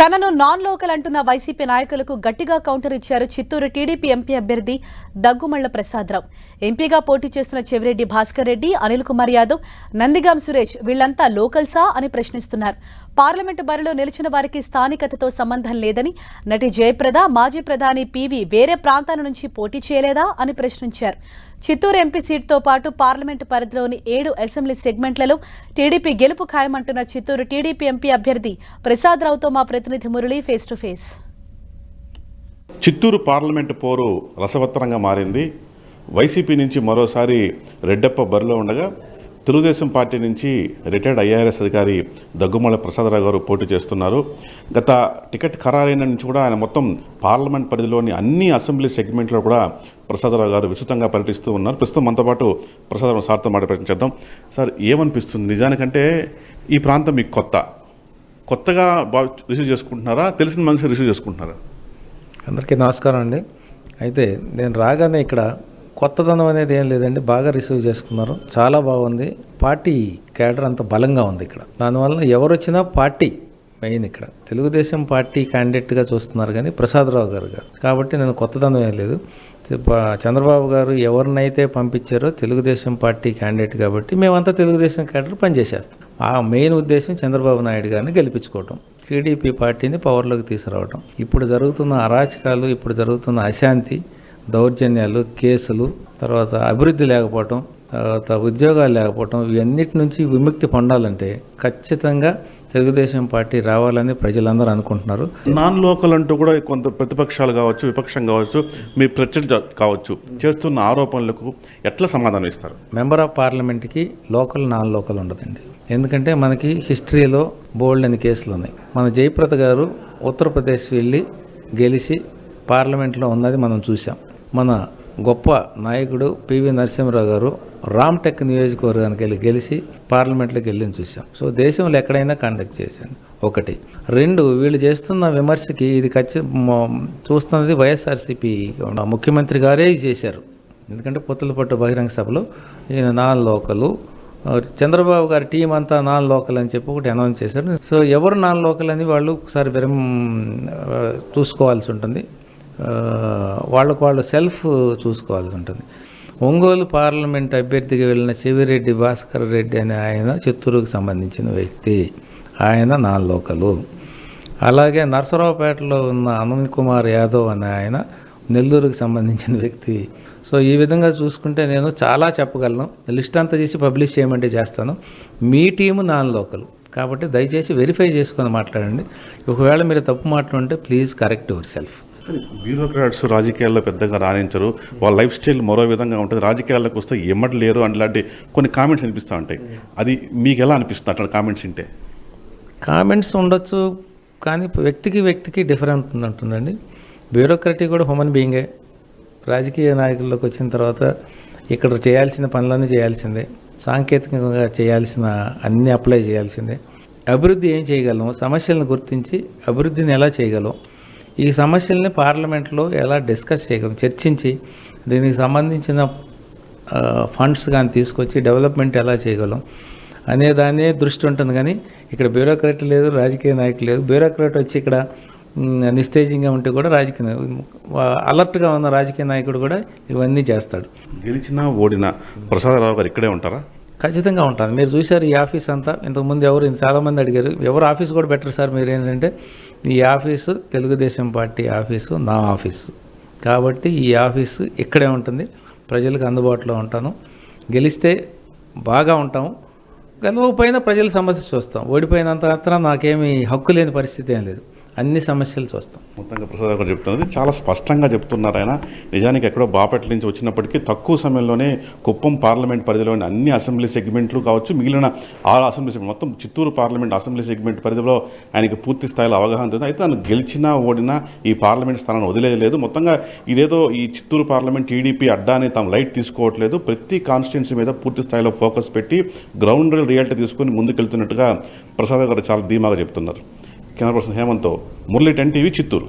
తనను non local అంటున్న YCP నాయకులకు గట్టిగా కౌంటర్ ఇచ్చారు చిత్తూరు టీడీపీ ఎంపీ అభ్యర్థి దగ్గుమళ్ల ప్రసాదరావు. ఎంపీగా పోటీ చేస్తున్న చెవిరెడ్డి భాస్కర్ రెడ్డి, అనిల్ కుమార్ యాదవ్, నందిగాం సురేష్ వీళ్లంతా లోకల్సా అని ప్రశ్నిస్తున్నారు. పార్లమెంటు బరిలో నిలిచిన వారికి స్థానికతతో సంబంధం లేదని, నటి జయప్రద, మాజీ ప్రధాని పివి వేరే ప్రాంతాల నుంచి పోటీ చేయలేదా అని ప్రశ్నించారు. చిత్తూరు ఎంపీ సీటుతో పాటు పార్లమెంటు పరిధిలోని 7 అసెంబ్లీ సెగ్మెంట్లలో టీడీపీ గెలుపు ఖాయమంటున్న చిత్తూరు టీడీపీ ఎంపీ అభ్యర్థి ప్రసాదరావుతో మా ప్రతినిధి Murali face to face. Chittoor parliament పోరు రసవత్తరంగా మారింది. వైసీపీ నుంచి మరోసారి రెడ్డప్ప బరిలో ఉండగా తెలుగుదేశం పార్టీ నుంచి రిటైర్డ్ ఐఆర్ఎస్ అధికారి దగ్గుమళ్ల ప్రసాదరావు గారు పోటీ చేస్తున్నారు. గత టికెట్ ఖరారైన నుంచి కూడా ఆయన మొత్తం పార్లమెంట్ పరిధిలోని అన్ని అసెంబ్లీ సెగ్మెంట్లో కూడా ప్రసాదరావు గారు విస్తృతంగా పర్యటిస్తూ ఉన్నారు. ప్రస్తుతం మనతో పాటు ప్రసాదరావు సార్తో మాట ప్రయత్నించేద్దాం. సార్, ఏమనిపిస్తుంది? నిజానికంటే ఈ ప్రాంతం మీకు కొత్తగా రిసీవ్ చేసుకుంటున్నారా, తెలిసిన మనిషి రిసీవ్ చేసుకుంటున్నారా? అందరికీ నమస్కారం అండి. అయితే నేను రాగానే ఇక్కడ కొత్తదనం అనేది ఏం లేదండి, బాగా రిసీవ్ చేసుకున్నారు, చాలా బాగుంది. పార్టీ క్యాడర్ అంత బలంగా ఉంది ఇక్కడ. దానివల్ల ఎవరు వచ్చినా పార్టీ మెయిన్ ఇక్కడ తెలుగుదేశం పార్టీ క్యాండిడేట్గా చూస్తున్నారు కానీ ప్రసాదరావు గారు కాబట్టి నేను కొత్తదనం ఏం లేదు. చంద్రబాబు గారు ఎవరినైతే పంపించారో తెలుగుదేశం పార్టీ క్యాండిడేట్ కాబట్టి మేమంతా తెలుగుదేశం క్యాడర్ పనిచేసేస్తాం. ఆ మెయిన్ ఉద్దేశం చంద్రబాబు నాయుడు గారిని గెలిపించుకోవటం, టీడీపీ పార్టీని పవర్లోకి తీసుకురావటం. ఇప్పుడు జరుగుతున్న అరాచకాలు, ఇప్పుడు జరుగుతున్న అశాంతి, దౌర్జన్యాలు, కేసులు, తర్వాత అభివృద్ధి లేకపోవటం, తర్వాత ఉద్యోగాలు లేకపోవటం, ఇవన్నిటి నుంచి విముక్తి పొందాలంటే ఖచ్చితంగా తెలుగుదేశం పార్టీ రావాలని ప్రజలందరూ అనుకుంటున్నారు. నాన్ లోకల్ అంటూ కూడా కొంత ప్రతిపక్షాలు కావచ్చు, విపక్షం కావచ్చు, మీ ప్రత్యర్థి కావచ్చు చేస్తున్న ఆరోపణలకు ఎట్లా సమాధానం ఇస్తారు? మెంబర్ ఆఫ్ పార్లమెంట్కి లోకల్, నాన్ లోకల్ ఉండదండి. ఎందుకంటే మనకి హిస్టరీలో బోల్డ్ అని కేసులు ఉన్నాయి. మన జయప్రద గారు ఉత్తరప్రదేశ్ వెళ్ళి గెలిచి పార్లమెంట్లో ఉన్నది మనం చూసాం. మన గొప్ప నాయకుడు పివి నరసింహరావు గారు రామ్టెక్ నియోజకవర్గానికి గెలిచి పార్లమెంట్లోకి వెళ్ళి చూసాం. సో దేశంలో ఎక్కడైనా కండక్ట్ చేశాను. 1. 2, వీళ్ళు చేస్తున్న విమర్శకి ఇది చూస్తున్నది వైఎస్ఆర్సీపీ ముఖ్యమంత్రి గారే చేశారు. ఎందుకంటే పొత్తులపట్టు బహిరంగ సభలో ఈయన నాన్ లోకలు, చంద్రబాబు గారి టీం అంతా నాన్ లోకల్ అని చెప్పి ఒకటి అనౌన్స్ చేశారు. సో ఎవరు నాన్ లోకల్ అని వాళ్ళు ఒకసారి చూసుకోవాల్సి ఉంటుంది, వాళ్ళు సెల్ఫ్ చూసుకోవాల్సి ఉంటుంది. ఒంగోలు పార్లమెంట్ అభ్యర్థిగా వెళ్ళిన చెవిరెడ్డి భాస్కర్ రెడ్డి అనే ఆయన చిత్తూరుకు సంబంధించిన వ్యక్తి, ఆయన నాన్ లోకలు. అలాగే నరసరావుపేటలో ఉన్న అనిల్ కుమార్ యాదవ్ అనే ఆయన నెల్లూరుకు సంబంధించిన వ్యక్తి. సో ఈ విధంగా చూసుకుంటే నేను చాలా చెప్పగలను. లిస్ట్ అంతా చేసి పబ్లిష్ చేయమంటే చేస్తాను. మీ టీము నాన్ లోకల్ కాబట్టి దయచేసి వెరిఫై చేసుకొని మాట్లాడండి. ఒకవేళ మీరు తప్పు మాట్లాడుంటే please correct yourself. Bureaucrats రాజకీయాల్లో పెద్దగా రాణించరు, వాళ్ళ లైఫ్ స్టైల్ మరో విధంగా ఉంటుంది, రాజకీయాల్లోకి వస్తే ఎమ్మటి లేరు అలాంటి కొన్ని కామెంట్స్ అనిపిస్తూ ఉంటాయి. అది మీకు ఎలా అనిపిస్తుంది అట్లా కామెంట్స్ వింటే? కామెంట్స్ ఉండొచ్చు కానీ వ్యక్తికి డిఫరెంట్ ఉంటుందండి. బ్యూరోక్రటీ కూడా హ్యూమన్ బీయింగే. రాజకీయ నాయకుల్లోకి వచ్చిన తర్వాత ఇక్కడ చేయాల్సిన పనులన్నీ చేయాల్సిందే, సాంకేతికంగా చేయాల్సిన అన్నీ అప్లై చేయాల్సిందే. అభివృద్ధి ఏం చేయగలం, సమస్యలను గుర్తించి అభివృద్ధిని ఎలా చేయగలం, ఈ సమస్యల్ని పార్లమెంట్లో ఎలా డిస్కస్ చేయగలం, చర్చించి దీనికి సంబంధించిన ఫండ్స్ కానీ తీసుకొచ్చి డెవలప్మెంట్ ఎలా చేయగలం అనే దానే దృష్టి ఉంటుంది. కానీ ఇక్కడ బ్యూరోక్రట్ లేదు, రాజకీయ నాయకులు లేదు. బ్యూరోక్రట్ వచ్చి ఇక్కడ నిస్తేజంగా ఉంటే కూడా రాజకీయ అలర్ట్గా ఉన్న రాజకీయ నాయకుడు కూడా ఇవన్నీ చేస్తాడు. గెలిచినా ఓడినా ప్రసాదరావు గారు ఇక్కడే ఉంటారా? ఖచ్చితంగా ఉంటాను. మీరు చూశారు ఈ ఆఫీస్ అంతా. ఇంతకుముందు చాలామంది అడిగారు ఎవరు ఆఫీస్ కూడా బెటర్ సార్ మీరు ఏంటంటే, ఈ ఆఫీసు తెలుగుదేశం పార్టీ ఆఫీసు, నా ఆఫీసు కాబట్టి ఈ ఆఫీసు ఇక్కడే ఉంటుంది. ప్రజలకు అందుబాటులో ఉంటాను. గెలిస్తే బాగా ఉంటాము, గెలవకపోయినా ప్రజల సమస్య చూస్తాం. ఓడిపోయినంత మాత్రం నాకేమీ హక్కు లేని పరిస్థితి ఏం లేదు, అన్ని సమస్యలు చూస్తాం. మొత్తంగా ప్రసాద్ గారు చెప్తున్నది చాలా స్పష్టంగా చెప్తున్నారు. ఆయన నిజానికి ఎక్కడో బాపట్ల నుంచి వచ్చినప్పటికీ తక్కువ సమయంలోనే కుప్పం పార్లమెంట్ పరిధిలోని అన్ని అసెంబ్లీ సెగ్మెంట్లు కావచ్చు, మిగిలిన 6 అసెంబ్లీ సెగ్మెంట్ మొత్తం చిత్తూరు పార్లమెంట్ అసెంబ్లీ సెగ్మెంట్ పరిధిలో ఆయనకి పూర్తి స్థాయిలో అవగాహన ఉంది. అయితే తను గెలిచినా ఓడినా ఈ పార్లమెంట్ స్థానాన్ని వదిలేదు. మొత్తంగా ఇదేదో ఈ చిత్తూరు పార్లమెంట్ టీడీపీ అడ్డాని తాము లైట్ తీసుకోవట్లేదు. ప్రతి కాన్స్టిట్యున్సీ మీద పూర్తి స్థాయిలో ఫోకస్ పెట్టి గ్రౌండ్ రియాలిటీ తీసుకొని ముందుకెళ్తున్నట్టుగా ప్రసాద్ గారు చాలా ధీమాగా చెప్తున్నారు. కెమెరా పర్సన్ హేమంత్తో మురళి, 10 టీవీ, చిత్తూరు.